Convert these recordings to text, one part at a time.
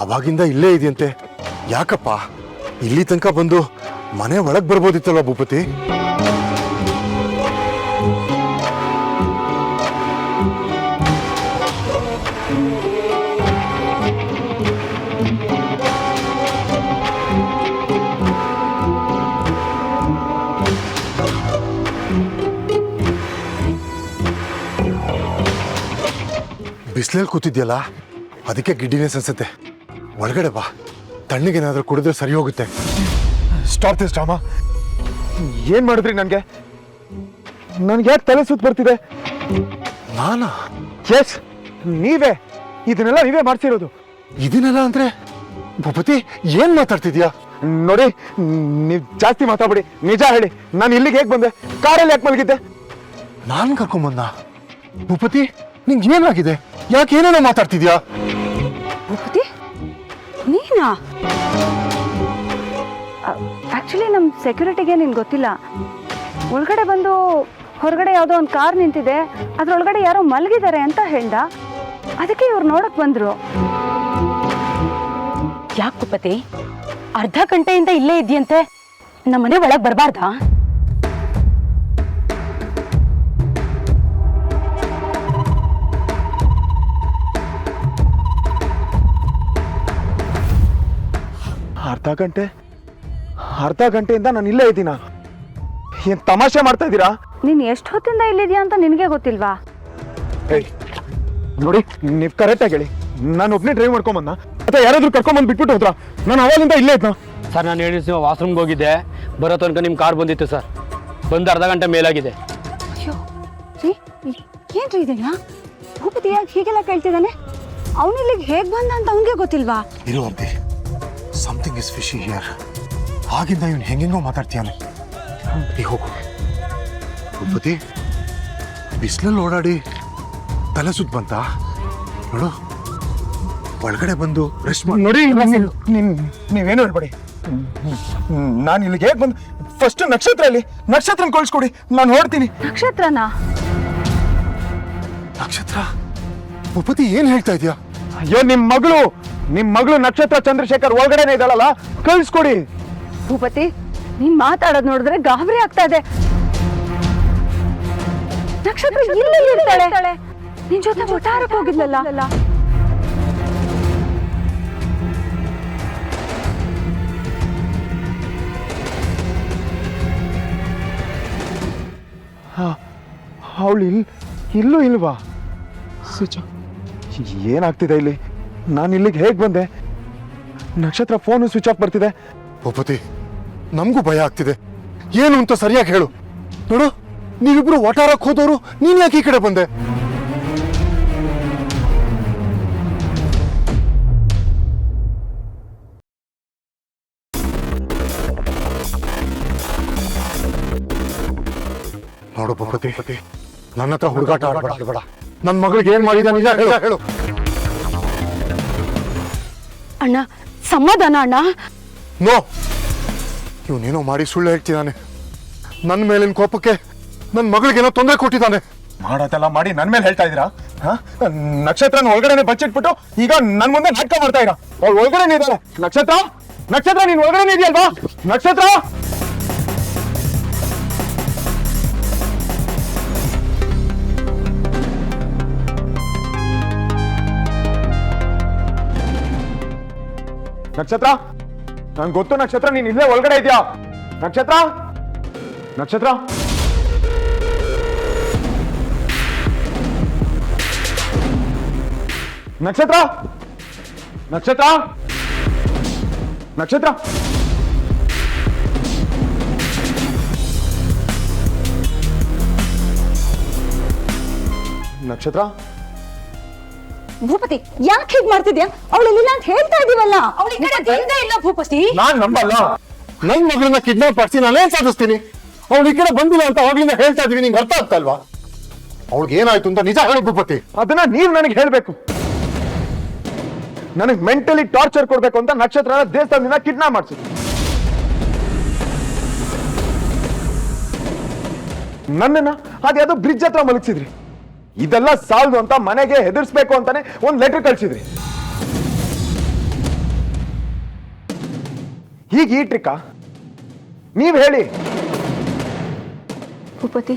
ಅವಾಗಿಂದ ಇಲ್ಲೇ ಇದೆಯಂತೆ. ಯಾಕಪ್ಪ ಇಲ್ಲಿ ತನಕ ಬಂದು ಮನೆ ಒಳಗೆ ಬರ್ಬೋದಿತ್ತಲ್ವ ಭೂಪತಿ? ಬಿಸಿಲಲ್ಲಿ ಕೂತಿದ್ಯಲ್ಲ, ಅದಕ್ಕೆ ಗಿಡ್ಡಿನೆಸ್ ಅನ್ಸುತ್ತೆ. ಒಳಗಡೆ ಬಾ, ತಣ್ಣಗೇನಾದ್ರೂ ಕುಡಿದ್ರೆ ಸರಿ ಹೋಗುತ್ತೆ. Stop this drama. ಏನ್ ಮಾಡಿದ್ರಿ ನನ್ಗೆ? ನನ್ಗೆ ಯಾಕೆ ತಲೆ ಸುತ್ತ ಬರ್ತಿದೆ? ನಾನಾ? ಎಸ್, ನೀವೇ. ಇದನ್ನೆಲ್ಲ ನೀವೇ ಮಾಡ್ಸಿರೋದು. ಇದನ್ನೆಲ್ಲ ಅಂದ್ರೆ ಭೂಪತಿ ಏನ್ ಮಾತಾಡ್ತಿದ್ಯಾ? ನೋಡಿ, ನೀವ್ ಜಾಸ್ತಿ ಮಾತಾಡ್ಬೇಡಿ. ನಿಜ ಹೇಳಿ, ನಾನು ಇಲ್ಲಿಗೆ ಹೇಗೆ ಬಂದೆ? ಕಾರಲ್ಲಿ ಯಾಕೆ ಮಲಗಿದ್ದೆ? ನಾನ್ ಕರ್ಕೊಂಬಂದ? ಭೂಪತಿ ನಿಂಗೆ ಏನಾಗಿದೆ? ಯಾಕೆ ಏನೇನೋ ಮಾತಾಡ್ತಿದ್ಯಾ? ಭೂಪತಿ ನೀನಾ? ಆಕ್ಚುಲಿ ನಮ್ಮ ಸೆಕ್ಯೂರಿಟಿಗೆ ನಿನ್ ಗೊತ್ತಿಲ್ಲ. ಒಳಗಡೆ ಬಂದು ಹೊರಗಡೆ ಯಾವುದೋ ಒಂದು ಕಾರ್ ನಿಂತಿದೆ, ಅದ್ರೊಳಗಡೆ ಯಾರೋ ಮಲಗಿದ್ದಾರೆ ಅಂತ ಹೇಳ್ದ. ಅದಕ್ಕೆ ಇವ್ರು ನೋಡಕ್ ಬಂದ್ರು. ಯಾಕೆ ಭೂಪತಿ, ಅರ್ಧ ಗಂಟೆಯಿಂದ ಇಲ್ಲೇ ಇದೆಯಂತೆ, ನಮ್ಮನೆ ಒಳಗೆ ಬರಬಾರ್ದಾ? ಅರ್ಧ ಗಂಟೆಯಿಂದ ನಾನು ಇಲ್ಲೇ ಇದ್ದೀನ? ಏನ್ ತಮಾಷೆ ಮಾಡ್ತಾ ಇದ್ದೀರಾ? ನೀನ್ ಎಷ್ಟು ಹೊತ್ತಿಂದ ಇಲ್ಲಿದ್ಯಾ ಅಂತ ನಿನಗೆ ಗೊತ್ತಿಲ್ವಾ? ನೋಡಿ, ನೀವು ಕರೆಕ್ಟಾಗಿ ಹೇಳಿ, ನಾನು ಒಬ್ಬನೇ ಡ್ರೈವ್ ಮಾಡ್ಕೊಂಬಂದ ಅಥವಾ ಯಾರಾದ್ರೂ ಕರ್ಕೊಂಬಂದು ಬಿಟ್ಬಿಟ್ಟು ಹೋದ್ರಾ? ನಾನು ಅವಾಗಿಂದ ಇಲ್ಲೇ ಇದ್ನ. ಸರ್, ನಾನು ಹೇಳಿ ವಾಶ್ರೂಮ್ಗೆ ಹೋಗಿದ್ದೆ. ಬರೋ ತನಕ ನಿಮ್ಮ ಕಾರ್ ಬಂದಿತ್ತು ಸರ್. ಬಂದು ಅರ್ಧ ಗಂಟೆ ಮೇಲಾಗಿದೆ. ಅಯ್ಯೋ ರೀ, ಏನ್ರಿ ಇದೆಯಾ? ಭೂಪತಿ ಯಾಕೆ ಹೀಗೆಲ್ಲ ಕೇಳ್ತಿದ್ದಾನೆ? ಅವನಿಲ್ಲಿಗೆ ಹೇಗೆ ಬಂದ ಅಂತ ಅವನಿಗೆ ಗೊತ್ತಿಲ್ವಾ? ಇರು ಅಂತೆ, ಸಮಥಿಂಗ್ ಇಸ್ ಫಿಶಿ ಹಿಯರ್. ಆಗಿಂದ ಇವನು ಹೆಂಗೆಂಗೋ ಮಾತಾಡ್ತೀಯಾನೆ. ಹೋಗು ಭೂಪತಿ. ಬಿಸಿಲಲ್ಲಿ ಓಡಾಡಿ ತಲೆ ಸುತ್ತ ಬಂತ ನೋಡು. ಒಳಗಡೆ ಬಂದು ರೆಸ್ಟ್ ಮಾಡಿ. ನೋಡಿ, ನೀವೇನು ಹೇಳ್ಬೇಡಿ. ನಾನು ಇಲ್ಲಿಗೆ ಹೇಗೆ ಬಂದು ಫಸ್ಟ್ ನಕ್ಷತ್ರ ಕಳಿಸ್ಕೊಡಿ, ನಾನು ಹೊಡ್ತೀನಿ. ನಕ್ಷತ್ರನಾ? ನಕ್ಷತ್ರ? ಭೂಪತಿ ಏನ್ ಹೇಳ್ತಾ ಇದೀಯಾ? ಅಯ್ಯೋ, ನಿಮ್ ಮಗಳು ನಕ್ಷತ್ರ ಚಂದ್ರಶೇಖರ್ ಒಳಗಡೆನೆ ಇದ್ದಾಳಲ್ಲ, ಕಳಿಸ್ಕೊಡಿ. ಭೂಪತಿ, ನೀನ್ ಮಾತಾಡೋದ್ ನೋಡಿದ್ರೆ ಗಾಬರಿ ಆಗ್ತಾ ಇದೆ. ನಕ್ಷತ್ರ ಇಲ್ಲೇ ಇರ್ತಾಳೆ. ನಿನ್ ಜೊತೆ ಒಟ್ಟಾರಕ್ಕೆ ಹೋಗಿದ್ಲಲ್ಲ. ಅವಳು ಇಲ್ಲೂ ಇಲ್ವಾ? ಏನಾಗ್ತಿದೆ ಇಲ್ಲಿ? ನಾನು ಇಲ್ಲಿಗೆ ಹೇಗೆ ಬಂದೆ? ನಕ್ಷತ್ರ ಫೋನು ಸ್ವಿಚ್ ಆಫ್ ಬರ್ತಿದೆ. ಭೂಪತಿ, ನಮಗೂ ಭಯ ಆಗ್ತಿದೆ. ಏನು ಅಂತ ಸರಿಯಾಗಿ ಹೇಳು. ನೋಡು, ನೀವಿಬ್ರು ಒಟಾರಕ್ಕೆ ಹೋದವರು, ನೀನ್ ಯಾಕೆ ಈ ಕಡೆ ಬಂದೆ? ನೋಡು ಭೂಪತಿ, ನನ್ನ ಹತ್ರ ಹುಡುಗಾಟ ಆಡಬೇಡ. ನನ್ನ ಮಗಳಿಗೆ ಏನ್ ಮಾಡಿದ ನಿಜ ಹೇಳು. ಅಣ್ಣ, ಸಮಾಧಾನ ಅಣ್ಣ. ನೋ, ಇವನೇನೋ ಮಾಡಿ ಸುಳ್ಳು ಹೇಳ್ತಿದ್ದಾನೆ. ನನ್ನ ಮೇಲಿನ ಕೋಪಕ್ಕೆ ನನ್ನ ಮಗಳಿಗೇನೋ ತೊಂದರೆ ಕೊಟ್ಟಿದ್ದಾನೆ. ಮಾಡೋದೆಲ್ಲ ಮಾಡಿ ನನ್ನ ಮೇಲೆ ಹೇಳ್ತಾ ಇದ್ದೀರಾ? ನಕ್ಷತ್ರನ ಒಳಗಡೆ ಬಚ್ಚಿಟ್ಬಿಟ್ಟು ಈಗ ನನ್ನ ಮುಂದೆ ನಾಟಕ ಮಾಡ್ತಾ ಇರ. ಅವಳು ಒಳಗಡೆ ಇದ್ದಾಳೆ. ನಕ್ಷತ್ರ ನೀನ್ ಒಳಗಡೆ ಇದೆಯಲ್ವಾ? ನಕ್ಷತ್ರ, ನಕ್ಷತ್ರ, ನನ್ ಗೊತ್ತು ನಕ್ಷತ್ರ, ನೀನ್ ಇಲ್ಲೇ ಒಳಗಡೆ ಇದೆಯಾ? ನಕ್ಷತ್ರ, ನಕ್ಷತ್ರ, ನಕ್ಷತ್ರ, ನಕ್ಷತ್ರ, ನಕ್ಷತ್ರ, ನಕ್ಷತ್ರ. ಭೂಪತಿ, ಯಾಕೆ ಹೀಗೆ ಮಾಡ್ತಿದ್ಯಾ? ಅವಳಿಲ್ಲ ಅಂತ ಹೇಳ್ತಾ ಇದೀವಲ್ಲ. ಅವಳಿಗೆ ಇಲ್ಲ ಭೂಪತಿ. ನಾನ್ ನಂಬಲ್ಲ. ನನ್ನ ಮಗಳನ್ನ ಕಿಡ್ನಾಪ್ ಮಾಡಿಸಿ ನಾನೇನ್ ಸಾಧಿಸ್ತೀನಿ? ಅವಳು ಈ ಕಡೆ ಬಂದಿಲ್ಲ ಅಂತ ಅವಾಗ್ಲಿಂದ ಹೇಳ್ತಾ ಇದೀವಿ. ನಿಂಗೆ ಅರ್ಥ ಆಗ್ತಲ್ವಾ? ಅವಳಿಗೆ ಏನಾಯ್ತು ಅಂತ ನಿಜ ಹೇಳು ಭೂಪತಿ. ಅದನ್ನ ನೀವ್ ನನಗೆ ಹೇಳ್ಬೇಕು. ನನಗೆ ಮೆಂಟಲಿ ಟಾರ್ಚರ್ ಕೊಡ್ಬೇಕು ಅಂತ ನಕ್ಷತ್ರ ದೇವಸ್ಥಾನದಿಂದ ಕಿಡ್ನಾಪ್ ಮಾಡಿಸಿದ್ರು. ನನ್ನನ್ನ ಅದ್ಯಾವುದೋ ಬ್ರಿಡ್ಜ್ ಹತ್ರ ಮಲಗಿಸಿದ್ರಿ. ಇದೆಲ್ಲ ಸಾಲದು ಅಂತ ಮನೆಗೆ ಹೆದರ್ಸ್ಬೇಕು ಅಂತಾನೆ ಒಂದ್ ಲೆಟರ್ ಕಳ್ಸಿದ್ರಿ. ಈಗ ಈ ಟ್ರಿಕ್ಕ ನೀವ್ ಹೇಳಿ. ಭೂಪತಿ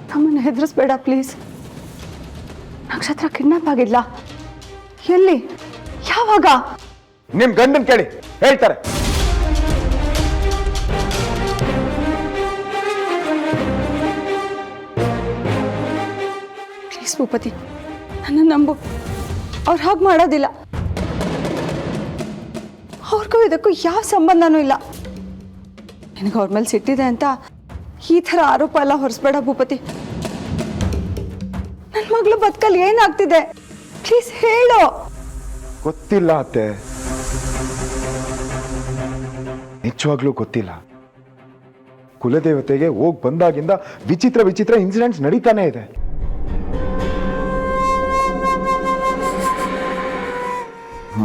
ನಮ್ಮನ್ನು ಹೆದರಿಸ್ಬೇಡ ಪ್ಲೀಸ್. ನಕ್ಷತ್ರ ಕಿಡ್ನಾಪ್ ಆಗಿದ್ಲಾ? ಎಲ್ಲಿ? ಯಾವಾಗ? ನಿಮ್ ಗಂಡನ್ ಕೇಳಿ, ಹೇಳ್ತಾರೆ. ಪ್ಲೀಸ್ ಭೂಪತಿ, ನನ್ನ ನಂಬು. ಅವ್ರು ಹಾಗೆ ಮಾಡೋದಿಲ್ಲ. ಅವ್ರಿಗೂ ಇದಕ್ಕೂ ಯಾವ ಸಂಬಂಧನೂ ಇಲ್ಲ. ನಿನಗೆ ಅವ್ರ ಮೇಲೆ ಸಿಟ್ಟಿದೆ ಅಂತ ಈ ಥರ ಆರೋಪ ಎಲ್ಲ ಹೊರಿಸ್ಬೇಡ ಭೂಪತಿ. ನನ್ನ ಮಗಳು ಬದುಕಲ್ಲಿ ಏನಾಗ್ತಿದೆ ಪ್ಲೀಸ್ ಹೇಳು. ಗೊತ್ತಿಲ್ಲ ಅತ್ತೆ, ನಿಜವಾಗ್ಲೂ ಗೊತ್ತಿಲ್ಲ. ಕುಲದೇವತೆಗೆ ಹೋಗ್ ಬಂದಾಗಿಂದ ವಿಚಿತ್ರ ವಿಚಿತ್ರ ಇನ್ಸಿಡೆಂಟ್ಸ್ ನಡೀತಾನೆ ಇದೆ.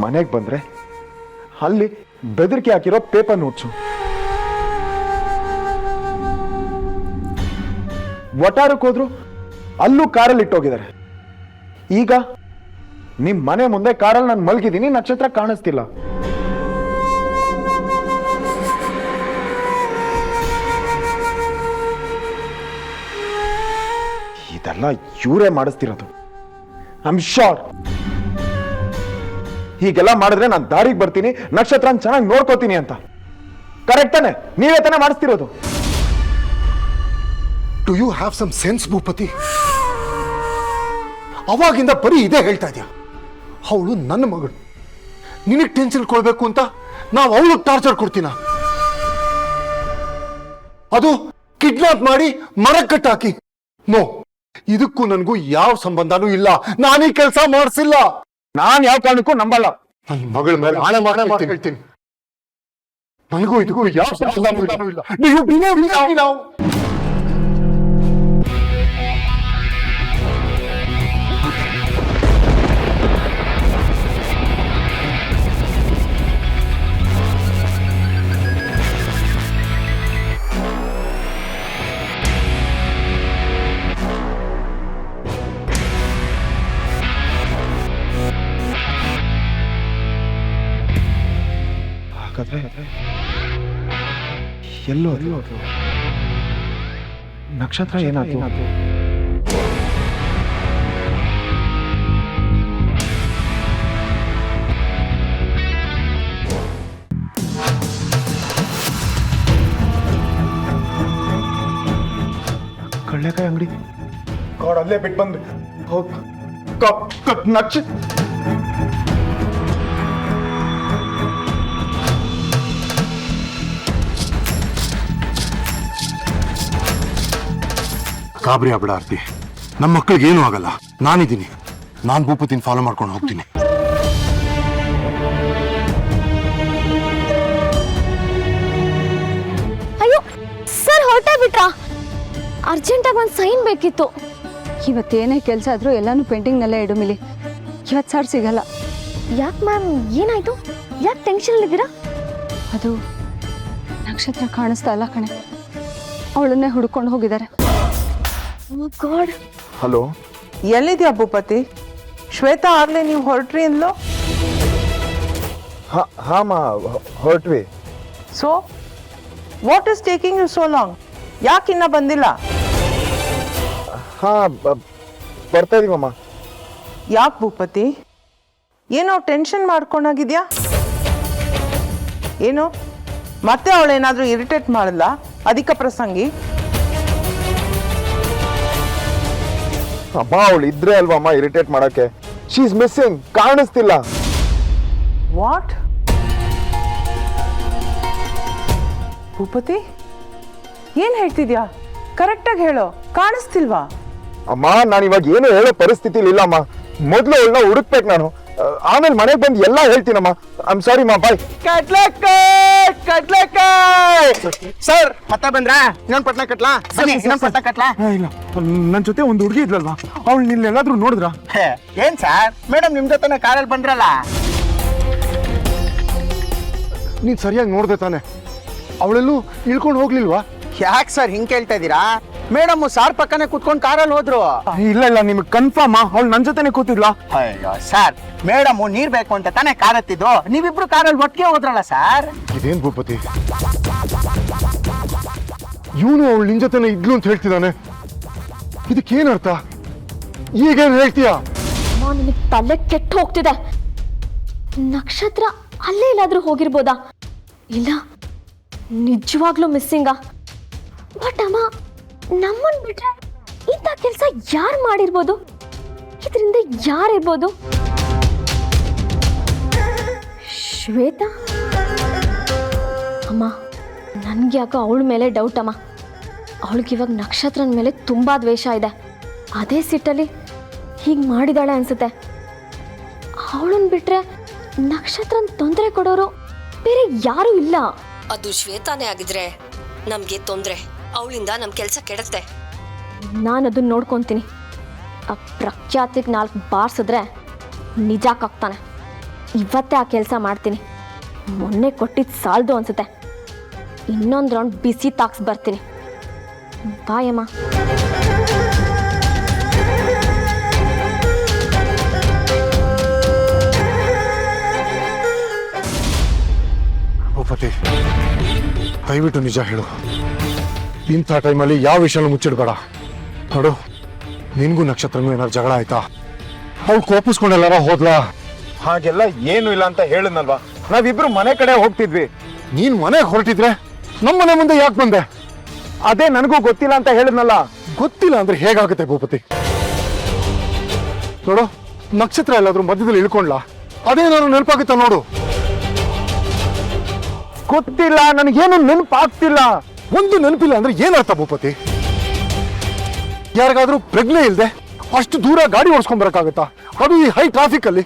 ಮನೆಗೆ ಬಂದ್ರೆ ಅಲ್ಲಿ ಬೆದರಿಕೆ ಹಾಕಿರೋ ಪೇಪರ್ ನೋಟ್ಸು, ಒಟ್ಟಾರಕ್ಕೆ ಹೋದ್ರು ಅಲ್ಲೂ ಕಾರಲ್ಲಿ ಇಟ್ಟೋಗಿದ್ದಾರೆ. ಈಗ ನಿಮ್ ಮನೆ ಮುಂದೆ ಕಾರಲ್ಲಿ ನಾನು ಮಲಗಿದ್ದೀನಿ, ನಕ್ಷತ್ರ ಕಾಣಿಸ್ತಿಲ್ಲ. ಇದೆಲ್ಲ ಇವರೇ ಮಾಡಿಸ್ತಿರೋದು. I am sure. ಹೀಗೆಲ್ಲ ಮಾಡಿದ್ರೆ ನಾನು ದಾರಿಗೆ ಬರ್ತೀನಿ, ನಕ್ಷತ್ರನ ಚೆನ್ನಾಗಿ ನೋಡ್ಕೋತೀನಿ ಅಂತ. ಕರೆಕ್ಟ್ ತಾನೆ? ನೀವೇ ತಾನೇ ಮಾಡಿಸ್ತಿರೋದು. Do you have some sense Bhupathi? ಅವಾಗಿಂದ ಬರೀ ಇದೇ ಹೇಳ್ತಾ ಇದೆಯಾ. ಅವಳು ನನ್ನ ಮಗಳು, ನಿನಗೆ ಟೆನ್ಷನ್ ಕೊಡ್ಬೇಕು ಅಂತ ನಾವು ಅವಳು ಟಾರ್ಚರ್ ಕೊಡ್ತೀನ? ಅದು ಕಿಡ್ನಾಪ್ ಮಾಡಿ ಮರಕ್ಕೆ ಹಾಕಿ. ನೋ, ಇದಕ್ಕೂ ನನಗೂ ಯಾವ ಸಂಬಂಧನೂ ಇಲ್ಲ. ನಾನೀ ಕೆಲಸ ಮಾಡಿಸಿಲ್ಲ. ನಾನ್ ಯಾವ ಕಾರಣಕ್ಕೂ ನಂಬಲ್ಲ. ನನ್ನ ಮಗಳ ಮೇಲೆ ಆಣೆ ಮಾಡಿ ಹೇಳ್ತೀನಿ, ನನಗೂ ಇದಕ್ಕೂ ಯಾವ ಸಂಬಂಧನೂ ಇಲ್ಲ. ನೀವು ನಾವು ಎಲ್ಲೋ ನಕ್ಷತ್ರ ಏನಾಯ್ತು? ಕಳ್ಳೆಕಾಯಿ ಅಂಗಡಿ ಗಾಡ್, ಅಲ್ಲೇ ಬಿಟ್ಟು ಬಂದ್ರಿ. ಗಾಬರಿ ಆಗ್ಬೇಡ ಆರ್ತಿ, ನಮ್ಮ ಮಕ್ಕಳಿಗೆ ಏನೂ ಆಗಲ್ಲ. ನಾನಿದ್ದೀನಿ, ನಾನು ಭೂಪತಿನ ಫಾಲೋ ಮಾಡ್ಕೊಂಡು ಹೋಗ್ತೀನಿ. ಅಯ್ಯೋ ಸರ್, ಹೊರಟೇ ಬಿಟ್ರಾ? ಅರ್ಜೆಂಟಾಗಿ ಒಂದು ಸೈನ್ ಬೇಕಿತ್ತು. ಇವತ್ತೇನೇ ಕೆಲಸ ಆದರೂ ಎಲ್ಲನೂ ಪೆಂಡಿಂಗ್ನಲ್ಲೇ ಇಡು ಮಿಲಿ. ಇವತ್ತು ಸರ್ ಸಿಗಲ್ಲ. ಯಾಕೆ ಮ್ಯಾಮ್, ಏನಾಯ್ತು? ಯಾಕೆ ಟೆನ್ಷನಲ್ಲಿದ್ದೀರಾ? ಅದು ನಕ್ಷತ್ರ ಕಾಣಿಸ್ತಾ ಇಲ್ಲ ಕಣೆ, ಅವಳನ್ನೇ ಹುಡ್ಕೊಂಡು ಹೋಗಿದ್ದಾರೆ. ಓ ಗಾಡ್. ಹಲೋ, ಎಲ್ಲಿದ್ಯಾ ಭೂಪತಿ? ಶ್ವೇತಾ ಆಗ್ಲೇ ನೀವು ಹೊರಟ್ರಿ ಅಂದ್ಲು. ಹಾಂ ಹೊರಟ್ವಿ. So what is taking you so long? ಯಾಕಿನ್ನ ಬಂದಿಲ್ಲ? ಹಾಂ ಬರ್ತಾ ಇದೀವಮ್ಮ. ಯಾಕೆ ಭೂಪತಿ, ಏನೋ ಟೆನ್ಷನ್ ಮಾಡ್ಕೊಂಡಾಗಿದ್ಯಾ? ಏನು ಮತ್ತೆ ಅವಳೇನಾದ್ರೂ ಇರಿಟೇಟ್ ಮಾಡಲ್ಲ? ಅಧಿಕ ಪ್ರಸಂಗಿ. ಅಮ್ಮ ಅವಳು ಇದ್ರೆ ಅಲ್ವಾ ಅಮ್ಮ ಇರಿಟೇಟ್ ಮಾಡಕ್ಕೆ. ಶಿ ಇಸ್ ಮಿಸ್ಸಿಂಗ್, ಕಾಣಿಸ್ತಿಲ್ಲ. ವಾಟ್? ಭೂಪತಿ ಏನ್ ಹೇಳ್ತಿದ್ಯಾ? ಕರೆಕ್ಟಾಗಿ ಹೇಳೋ, ಕಾಣಿಸ್ತಿಲ್ವಾ? ಅಮ್ಮ ನಾನು ಇವಾಗ ಏನು ಹೇಳೋ ಪರಿಸ್ಥಿತಿಲಿ ಇಲ್ಲ ಅಮ್ಮ. ಮೊದಲು ಅವಳನ್ನ ಹುಡುಕ್ಬೇಕು ನಾನು, ಆಮೇಲೆ ಮನೆಗೆ ಬಂದು ಎಲ್ಲ ಹೇಳ್ತೀನಮ್ಮ. ಐ ಆಮ್ ಸಾರಿ ಮಾ, ಬಾಯ್. ಸರ್ ಮತ್ತೆ ಬಂದ್ರಾ? ಇನ್ನೊಂದು ಪಟ್ನ ಕಟ್ಲಾ? ಬನ್ನಿ, ಇನ್ನೊಂದು ಪಟ್ನ ಕಟ್ಲಾ? ಇಲ್ಲ, ನನ್ನ ಜೊತೆ ಒಂದು ಹುಡುಗಿ ಇದ್ಲಲ್ವಾ, ಅವಳು ನಿಲ್ಲೆಲ್ಲಾದ್ರೂ ನೋಡಿದ್ರಾ? ಏನ್ ಸರ್, ಮೇಡಮ್ ನಿಮ್ ಜೊತೆ ಕಾರಲ್ಲಿ ಬಂದ್ರಲ್ಲ? ನೀನು ಸರಿಯಾಗಿ ನೋಡ್ದೆ ತಾನೆ? ಅವಳೆಲ್ಲೂ ಇಳ್ಕೊಂಡು ಹೋಗ್ಲಿಲ್ವಾ? ಯಾಕೆ ಸರ್ ಹಿಂಗೆ ಕೇಳ್ತಾ ಇದ್ದೀರಾ? ಮೇಡಮ್ ಸಾರ್ ಪಕ್ಕನೆ ಕುತ್ಕೊಂಡು ಕಾರಲ್ಲಿ ಹೋದ್ರು. ಇಲ್ಲ ಇಲ್ಲ ನಿಮ್ಗೆ ಕನ್ಫರ್ಮ್ ಅವಳು ನನ್ನ ಜೊತೆನೆ ಕೂತಿದ್ಲಾ? ಅಯ್ಯೋ ಸರ್, ಮೇಡಮ್ ನೀರ್ ಬೇಕು ಅಂತ ತಾನೇ ಕಾರ್ ಹತ್ತಿದ್ದು, ನೀವಿಬ್ರು ಕಾರಲ್ಲಿ ಒಟ್ಟಿಗೆ ಹೋದ್ರಲ್ಲ ಸರ್. ಇದೇನ್ ಭೂಪತಿ, ಇವನು ಅವಳು ನಿನ್ ಜೊತೆನೆ ಇದ್ಲು ಅಂತ ಹೇಳ್ತಿದ್ದಾನೆ. ಇದಕ್ಕೇನರ್ಥ? ಈಗೇನ್ ಹೇಳ್ತೀಯಾ? ನಿನಗೆ ತಲೆ ಕೆಟ್ಟು ಹೋಗ್ತಿದೆ. ನಕ್ಷತ್ರ ಅಲ್ಲೇ ಎಲ್ಲಾದ್ರೂ ಹೋಗಿರ್ಬೋದಾ? ಇಲ್ಲ, ನಿಜವಾಗ್ಲೂ ಮಿಸ್ಸಿಂಗಾ? ಬಟ್ ಅಮ್ಮ, ನಮ್ಮನ್ ಬಿಟ್ರೆ ಇಂಥ ಕೆಲಸ ಯಾರು ಮಾಡಿರ್ಬೋದು? ಇದರಿಂದ ಯಾರಿರ್ಬೋದು? ಶ್ವೇತಾ? ಅಮ್ಮ, ನನ್ಗೆ ಯಾಕೋ ಅವಳ ಮೇಲೆ ಡೌಟ್ ಅಮ್ಮ. ಅವಳಿಗಿವಾಗ ನಕ್ಷತ್ರನ ಮೇಲೆ ತುಂಬಾ ದ್ವೇಷ ಇದೆ. ಅದೇ ಸಿಟ್ಟಲ್ಲಿ ಹೀಗೆ ಮಾಡಿದಾಳೆ ಅನ್ಸುತ್ತೆ. ಅವಳನ್ನ ಬಿಟ್ರೆ ನಕ್ಷತ್ರನ ತೊಂದರೆ ಕೊಡೋರು ಬೇರೆ ಯಾರೂ ಇಲ್ಲ. ಅದು ಶ್ವೇತಾನೇ ಆಗಿದ್ರೆ ನಮ್ಗೆ ತೊಂದ್ರೆ, ಅವಳಿಂದ ನಮ್ ಕೆಲ್ಸ ಕೆಡತ್ತೆ. ನಾನು ಅದನ್ನ ನೋಡ್ಕೊತೀನಿ. ಆ ಪ್ರಖ್ಯಾತಿಗೆ 4 ಬಾರ್ಸಿದ್ರೆ ನಿಜಕ್ಕಾಗ್ತಾನೆ. ಇವತ್ತೇ ಆ ಕೆಲಸ ಮಾಡ್ತೀನಿ. ಮೊನ್ನೆ ಕೊಟ್ಟಿದ್ದು ಸಾಲದು ಅನ್ಸುತ್ತೆ. ಇನ್ನೊಂದು ರೌಂಡ್ ಬಿಸಿ ತಾಕ್ಸ್ ಬರ್ತೀನಿ. ಬಾಯಮ್ಮ. ಭೂಪತಿ, ದಯವಿಟ್ಟು ನಿಜ ಹೇಳು. ಇಂಥ ಟೈಮಲ್ಲಿ ಯಾವ ವಿಷಯನೂ ಮುಚ್ಚಿಡ್ಬೇಡ. ನೋಡು, ನಿನ್ಗೂ ನಕ್ಷತ್ರನೂ ಏನಾದ್ರು ಜಗಳ ಆಯ್ತಾ? ಅವ್ಳು ಕೋಪಿಸ್ಕೊಂಡೆಲ್ಲಾರ ಹೋದ್ಲಾ? ಹಾಗೆಲ್ಲ ಏನು ಇಲ್ಲ ಅಂತ ಹೇಳಿದ್ನಲ್ವಾ, ನಾವಿಬ್ರು ಮನೆ ಕಡೆ ಹೋಗ್ತಿದ್ವಿ. ನೀನ್ ಮನೆಗೆ ಹೊರಟಿದ್ರೆ ನಮ್ಮನೆ ಮುಂದೆ ಯಾಕೆ ಬಂದೆ? ಅದೇ ನನಗೂ ಗೊತ್ತಿಲ್ಲ ಅಂತ ಹೇಳಿದ್ನಲ್ಲ. ಗೊತ್ತಿಲ್ಲ ಅಂದ್ರೆ ಹೇಗಾಗುತ್ತೆ ಭೂಪತಿ? ನೋಡು, ನಕ್ಷತ್ರ ಎಲ್ಲಾದ್ರೂ ಮಧ್ಯದಲ್ಲಿ ಇಳ್ಕೊಂಡ್ಲಾ? ಅದೇನಾದ್ರು ನೆನಪಾಗುತ್ತಾ ನೋಡು. ಗೊತ್ತಿಲ್ಲ, ನನಗೇನು ನೆನಪಾಗ್ತಿಲ್ಲ. ಒಂದು ನೆನಪಿಲ್ಲ ಅಂದ್ರೆ ಏನರ್ಥ ಭೂಪತಿ? ಯಾರಿಗಾದ್ರೂ ಪ್ರಜ್ಞೆ ಇಲ್ದೆ ಅಷ್ಟು ದೂರ ಗಾಡಿ ಓಡಿಸ್ಕೊಂಡ್ ಬರಕ್ಕಾಗತ್ತಾ? ಅದು ಈ ಹೈ ಟ್ರಾಫಿಕ್ ಅಲ್ಲಿ.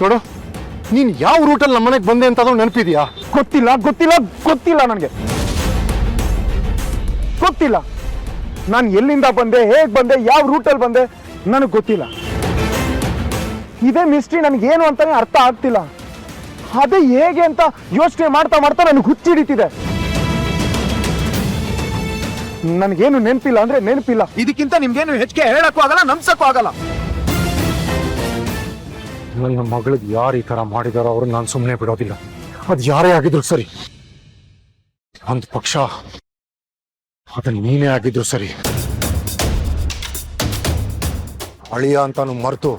ನೋಡು, ನೀನ್ ಯಾವ ರೂಟಲ್ಲಿ ನಮ್ಮ ಮನೆಗೆ ಬಂದೆ ಅಂತ ನೆನಪಿದ್ಯಾ? ಗೊತ್ತಿಲ್ಲ ಗೊತ್ತಿಲ್ಲ ಗೊತ್ತಿಲ್ಲ, ನನಗೆ ಗೊತ್ತಿಲ್ಲ. ನಾನು ಎಲ್ಲಿಂದ ಬಂದೆ, ಹೇಗ್ ಬಂದೆ, ಯಾವ ರೂಟಲ್ಲಿ ಬಂದೆ ನನಗೆ ಗೊತ್ತಿಲ್ಲ. ಇದೇ ಮಿಸ್ಟ್ರಿ ನನಗೇನು ಅಂತಾನೆ ಅರ್ಥ ಆಗ್ತಿಲ್ಲ. ಅದೇ ಹೇಗೆ ಅಂತ ಯೋಚನೆ ಮಾಡ್ತಾ ಮಾಡ್ತಾ ನನಗೆ ಹುಚ್ಚಿಡಿತಿದೆ. ನನಗೇನು ನೆನಪಿಲ್ಲ ಅಂದ್ರೆ ನೆನಪಿಲ್ಲ. ಇದಕ್ಕಿಂತ ನಿಮ್ಗೇನು ಹೆಚ್ಚಿಗೆ ಹೇಳಕ್ಕೂ ಆಗಲ್ಲ, ನಂಬ್ಸಕ್ಕೂ ಆಗಲ್ಲ. ನನ್ನ ಮಗಳಿಗೆ ಯಾರು ಈ ತರ ಮಾಡಿದಾರೋ ಅವ್ರನ್ನ ನಾನು ಸುಮ್ಮನೆ ಬಿಡೋದಿಲ್ಲ. ಅದು ಯಾರೇ ಆಗಿದ್ರು ಸರಿ, ಒಂದು ಪಕ್ಷ ಅದು ನೀನೇ ಆಗಿದ್ರು ಸರಿ. ಅಳಿಯ ಅಂತಾನು ಮರೆತು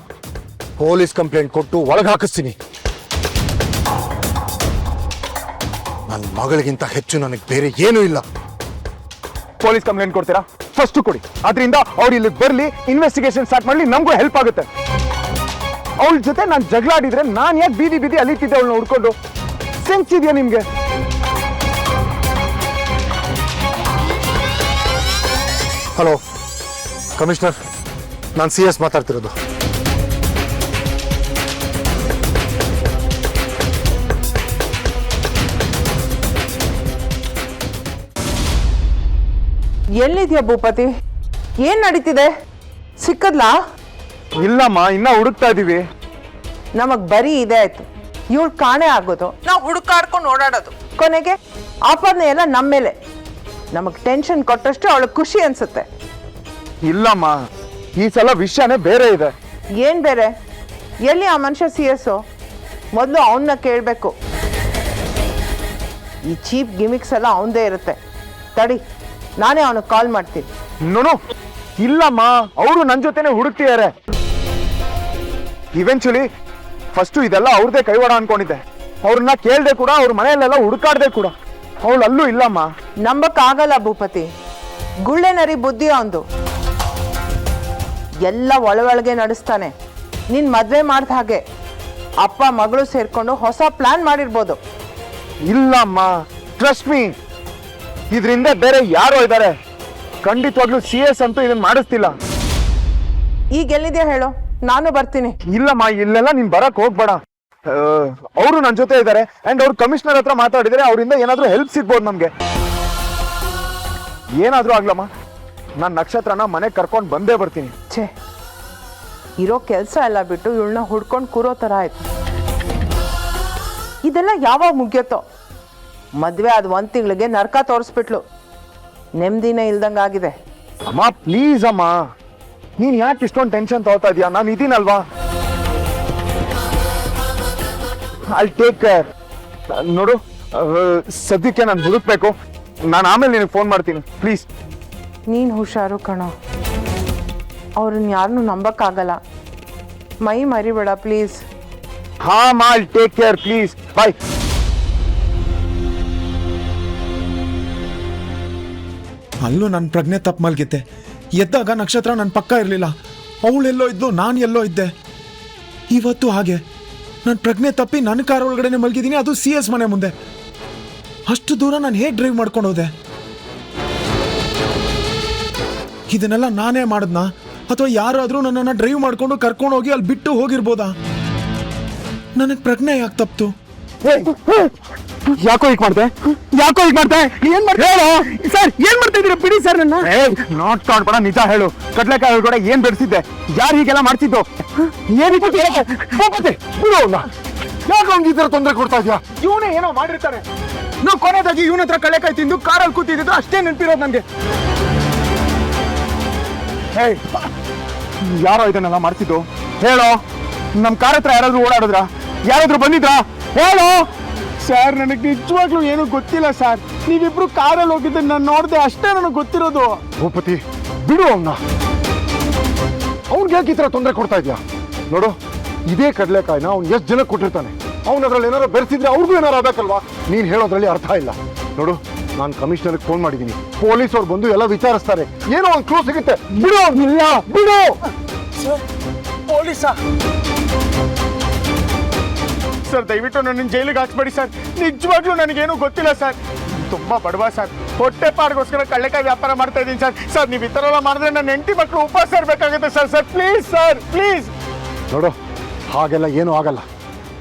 ಪೊಲೀಸ್ ಕಂಪ್ಲೇಂಟ್ ಕೊಟ್ಟು ಒಳಗೆ ಹಾಕಿಸ್ತೀನಿ. ನನ್ನ ಮಗಳಿಗಿಂತ ಹೆಚ್ಚು ನನಗೆ ಬೇರೆ ಏನೂ ಇಲ್ಲ. ಪೊಲೀಸ್ ಕಂಪ್ಲೇಂಟ್ ಕೊಡ್ತೀರಾ? ಫಸ್ಟ್ ಕೊಡಿ. ಅದರಿಂದ ಅವ್ರು ಇಲ್ಲಿ ಬರ್ಲಿ, ಇನ್ವೆಸ್ಟಿಗೇಷನ್ ಸ್ಟಾರ್ಟ್ ಮಾಡ್ಲಿ, ನಮಗೂ ಹೆಲ್ಪ್ ಆಗುತ್ತೆ. ಅವಳ ಜೊತೆ ನಾನು ಜಗಳಾಡಿದ್ರೆ ನಾನು ಯಾಕೆ ಬೀದಿ ಬೀದಿ ಅಲಿತಿದ್ದೆ ಅವಳನ್ನ ಹುಡ್ಕೊಂಡು? ಸೆನ್ಸ್ ಇದೆಯಾ ನಿಮ್ಗೆ? ಹಲೋ ಕಮಿಷನರ್, ನಾನು CS ಮಾತಾಡ್ತಿರೋದು. ಎಲ್ಲಿದ್ಯಾ ಭೂಪತಿ? ಏನ್ ನಡೀತಿದೆ? ಸಿಕ್ಕದ್ಲಾ? ಇಲ್ಲಮ್ಮ, ಇನ್ನ ಹುಡುಕ್ತಾ ಇದೀವಿ. ನಮಗ್ ಬರೀ ಇದೆ ಆಯ್ತು. ಇವಳು ಕಾಣೆ ಆಗೋದು, ನಾವು ಹುಡುಕಾಡ್ಕೊಂಡು ಓಡಾಡೋದು, ಕೊನೆಗೆ ಆಪಾದನೆ ಎಲ್ಲ ನಮ್ಮ ಮೇಲೆ. ನಮಗ್ ಟೆನ್ಷನ್ ಕೊಟ್ಟಷ್ಟು ಅವಳಿಗೆ ಖುಷಿ ಅನ್ಸುತ್ತೆ. ಇಲ್ಲಮ್ಮ, ಈ ಸಲ ವಿಷಯನೇ ಬೇರೆ ಇದೆ. ಏನ್ ಬೇರೆ? ಎಲ್ಲಿ ಆ ಮನುಷ್ಯ CS? ಮೊದಲು ಅವನ್ನ ಕೇಳಬೇಕು. ಈ ಚೀಪ್ ಗಿಮಿಕ್ಸ್ ಎಲ್ಲ ಅವನದೇ ಇರುತ್ತೆ. ತಡಿ, ನಾನೇ ಅವನಿಗೆ ಕಾಲ್ ಮಾಡ್ತೀನಿ. ನೋನು, ಇಲ್ಲಮ್ಮ, ಅವರು ನನ್ನ ಜೊತೆನೆ ಹುಡುಕ್ತಿದ್ದಾರೆ. ಇವೆಂಚುಲಿ ಫಸ್ಟು ಇದೆಲ್ಲ ಅವ್ರದೇ ಕೈವಾಡ ಅನ್ಕೊಂಡಿದ್ದೆ. ಅವ್ರನ್ನ ಕೇಳ್ದೆ ಕೂಡ, ಅವ್ರ ಮನೆಯಲ್ಲೆಲ್ಲ ಹುಡುಕಾಡ್ದೆ ಕೂಡ. ಅವಳು ಅಲ್ಲೂ ಇಲ್ಲಮ್ಮ. ನಂಬಕ್ ಆಗಲ್ಲ ಭೂಪತಿ. ಗುಳ್ಳೆ ನರಿ ಬುದ್ಧಿ ಅವಂದು. ಎಲ್ಲ ಒಳಗೆ ನಡೆಸ್ತಾನೆ. ನಿನ್ ಮದ್ವೆ ಮಾಡ್ದ ಹಾಗೆ ಅಪ್ಪ ಮಗಳು ಸೇರ್ಕೊಂಡು ಹೊಸ ಪ್ಲಾನ್ ಮಾಡಿರ್ಬೋದು. ಇಲ್ಲಮ್ಮ, ಟ್ರಸ್ಟ್ ಮೀ, ಇದರಿಂದ ಬೇರೆ ಯಾರೋ ಇದ್ದಾರೆ. ಖಂಡಿತವಾಗ್ಲೂ CS ಅಂತೂ ಇದನ್ನ ಮಾಡಿಸ್ತಿಲ್ಲ. ಈಗ ಎಲ್ಲಿದ್ಯಾ ಹೇಳು, ನಾನು ಬರ್ತೀನಿ. ಇಲ್ಲಮ್ಮ, ಇಲ್ಲೆಲ್ಲ ನೀನ್ ಬರಕ್ ಹೋಗ್ಬೇಡ. ಅವರು ನನ್ನ ಜೊತೆ ಇದ್ದಾರೆ. ಅಂಡ್ ಅವ್ರು ಕಮಿಷನರ್ ಹತ್ರ ಮಾತಾಡಿದ್ರೆ ಅವರಿಂದ ಏನಾದ್ರೂ ಹೆಲ್ಪ್ ಸಿಗ್ಬೋದು ನಮ್ಗೆ. ಏನಾದ್ರೂ ಆಗ್ಲಮ್ಮ, ನಾನು ನಕ್ಷತ್ರನ ಮನೆಗೆ ಕರ್ಕೊಂಡು ಬಂದೇ ಬರ್ತೀನಿ. ಛೇ, ಇರೋ ಕೆಲಸ ಎಲ್ಲ ಬಿಟ್ಟು ಇವಳನ್ನ ಹುಡ್ಕೊಂಡು ಕೂರೋ ಥರ ಆಯ್ತು. ಇದೆಲ್ಲ ಯಾವಾಗ ಮುಗಿಯತ್ತೋ? ಮದ್ವೆ ಆದ 1 ತಿಂಗಳಿಗೆ ನರ್ಕ ತೋರಿಸ್ಬಿಟ್ಲು. ನೆಮ್ಮದಿನೇ ಇಲ್ದಂಗಾಗಿದೆ. ಅಮ್ಮ ಪ್ಲೀಸ್ ಅಮ್ಮ, ನೀನ್ ಯಾಕೆ ಇಷ್ಟೊಂದು ಟೆನ್ಷನ್ ತಗೋತಾ ಇದೀಯಾ? ನಾನು ಇದೀನಲ್ವಾ, ಐ ಟೇಕ್ ಕೇರ್. ನೋಡು, ಸದ್ಯಕ್ಕೆ ನಾನು ಹುಡುಕ್ಬೇಕು. ನಾನು ಆಮೇಲೆ ನಿನಗೆ ಫೋನ್ ಮಾಡ್ತೀನಿ ಪ್ಲೀಸ್. ನೀನು ಹುಷಾರು ಕಣೋ, ಅವ್ರನ್ನ ಯಾರನ್ನೂ ನಂಬಕ್ಕಾಗಲ್ಲ. ಮೈ ಮರಿಬೇಡ ಪ್ಲೀಸ್. ಹಾ ಮಾ, ಐ ಟೇಕ್ ಕೇರ್ ಪ್ಲೀಸ್. ಬಾಯ್. ಅಲ್ಲೂ ನನ್ನ ಪ್ರಜ್ಞೆ ತಪ್ಪು ಮಲ್ಗಿದ್ದೆ. ಎದ್ದಾಗ ನಕ್ಷತ್ರ ನನ್ನ ಪಕ್ಕ ಇರಲಿಲ್ಲ. ಅವಳೆಲ್ಲೋ ಇದ್ದು ನಾನು ಎಲ್ಲೋ ಇದ್ದೆ. ಇವತ್ತು ಹಾಗೆ ನನ್ನ ಪ್ರಜ್ಞೆ ತಪ್ಪಿ ನನ್ನ ಕಾರ್ ಒಳಗಡೆ ಮಲ್ಗಿದ್ದೀನಿ, ಅದು CS ಮನೆ ಮುಂದೆ. ಅಷ್ಟು ದೂರ ನಾನು ಹೇಗೆ ಡ್ರೈವ್ ಮಾಡ್ಕೊಂಡು ಹೋದೆ? ಇದನ್ನೆಲ್ಲ ನಾನೇ ಮಾಡಿದ್ನಾ ಅಥವಾ ಯಾರಾದರೂ ನನ್ನನ್ನು ಡ್ರೈವ್ ಮಾಡ್ಕೊಂಡು ಕರ್ಕೊಂಡು ಹೋಗಿ ಅಲ್ಲಿ ಬಿಟ್ಟು ಹೋಗಿರ್ಬೋದಾ? ನನಗೆ ಪ್ರಜ್ಞೆ ಯಾಕೆ ತಪ್ಪಿತು? ಯಾಕೋ ಹೀಗೆ ಮಾಡ್ದೆ? ಏನ್ ಮಾಡ್ದೆ ಹೇಳು ಸರ್? ಏನ್ ಮಾಡ್ತಾ ಇದೀರ? ಬಿಡಿ ಸರ್ ನನ್ನ. ನಾಟ್ ಕಾಡ್ಬೇಡ, ನಿಜ ಹೇಳು. ಕಡ್ಲೆಕಾಯಿ ಒಳಗಡೆ ಏನ್ ಬೆಳೆಸಿದ್ದೆ? ಯಾರು ಹೀಗೆಲ್ಲ ಮಾಡ್ತಿದ್ದು? ಯಾಕೆ ಅವ್ನಿಗೆ ಈ ಥರ ತೊಂದರೆ ಕೊಡ್ತಾ ಇದೆಯಾ? ಇವನೇ ಏನೋ ಮಾಡಿರ್ತಾರೆ. ನಾವು ಕೊನೆದಾಗಿ ಇವನ ಹತ್ರ ಕಡ್ಲೆಕಾಯಿ ತಿಂದು ಕಾರಲ್ಲಿ ಕೂತಿದ್ದು ಅಷ್ಟೇ ನೆನಪಿರೋದು ನನಗೆ. ಯಾರೋ ಇದನ್ನೆಲ್ಲ ಮಾಡ್ತಿದ್ದು? ಹೇಳೋ. ನಮ್ ಕಾರ್ ಹತ್ರ ಯಾರಾದ್ರೂ ಓಡಾಡಿದ್ರ? ಯಾರಾದ್ರೂ ಬಂದಿದ್ರಾ? ಹೇಳೋ ಸರ್. ನನಗೆ ನಿಜವಾಗ್ಲೂ ಏನೂ ಗೊತ್ತಿಲ್ಲ ಸರ್. ನೀವಿಬ್ರು ಕಾರಲ್ಲಿ ಹೋಗಿದ್ದೆ ನಾನು ನೋಡಿದೆ, ಅಷ್ಟೇ ನನಗೆ ಗೊತ್ತಿರೋದು. ಭೂಪತಿ, ಬಿಡು ಅವನ್ನ. ಅವ್ನಿಗೆ ಯಾಕೆ ಈ ಥರ ತೊಂದರೆ ಕೊಡ್ತಾ ಇದೆಯಾ? ನೋಡು, ಇದೇ ಕಡಲೆಕಾಯಿನ ಅವ್ನು ಎಷ್ಟು ಜನಕ್ಕೆ ಕೊಟ್ಟಿರ್ತಾನೆ. ಅವ್ನು ಅದ್ರಲ್ಲಿ ಏನಾರು ಬೆರೆಸಿದ್ರೆ ಅವ್ರಿಗೂ ಏನಾರು ಆಗಬೇಕಲ್ವಾ? ನೀನು ಹೇಳೋದ್ರಲ್ಲಿ ಅರ್ಥ ಇಲ್ಲ. ನೋಡು, ನಾನು ಕಮಿಷನರ್ಗೆ ಫೋನ್ ಮಾಡಿದ್ದೀನಿ. ಪೊಲೀಸ್ ಅವ್ರು ಬಂದು ಎಲ್ಲ ವಿಚಾರಿಸ್ತಾರೆ. ಏನೋ ಒಂದು ಕ್ಲೂ ಸಿಗುತ್ತೆ. ಬಿಡು ಅವ್ನಿಲ್ಲ, ಬಿಡು. ಪೊಲೀಸಾ? ಸರ್ ದಯವಿಟ್ಟು ನನ್ನ ಜೈಲಿಗೆ ಹಾಕ್ಬೇಡಿ ಸರ್. ನಿಜವಾಗ್ಲೂ ನನಗೇನು ಗೊತ್ತಿಲ್ಲ ಸರ್. ತುಂಬಾ ಬಡವ ಸರ್. ಹೊಟ್ಟೆ ಪಾಡ್ಗೋಸ್ಕರ ಕಳ್ಳೆಕಾಯಿ ವ್ಯಾಪಾರ ಮಾಡ್ತಾ ಇದ್ದೀನಿ ಸರ್. ಸರ್ ನೀವು ಈ ಥರ ಎಲ್ಲ ಮಾಡಿದ್ರೆ ನನ್ನ ಹೆಂಡತಿ ಮಕ್ಕಳು ಉಪವಾಸ ಇರಬೇಕಾಗುತ್ತೆ sir. Sir please sir, please. ನೋಡು, ಹಾಗೆಲ್ಲ ಏನೂ ಆಗಲ್ಲ.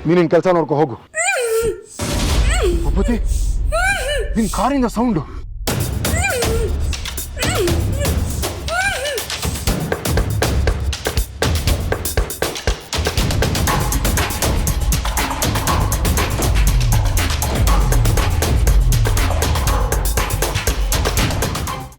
ನೀನಿನ್ ಕೆಲಸ ನೋಡ್ಕೊ ಹೋಗು. ಭೂಪತಿ, ನಿನ್ ಕಾರಿಂದ ಸೌಂಡು.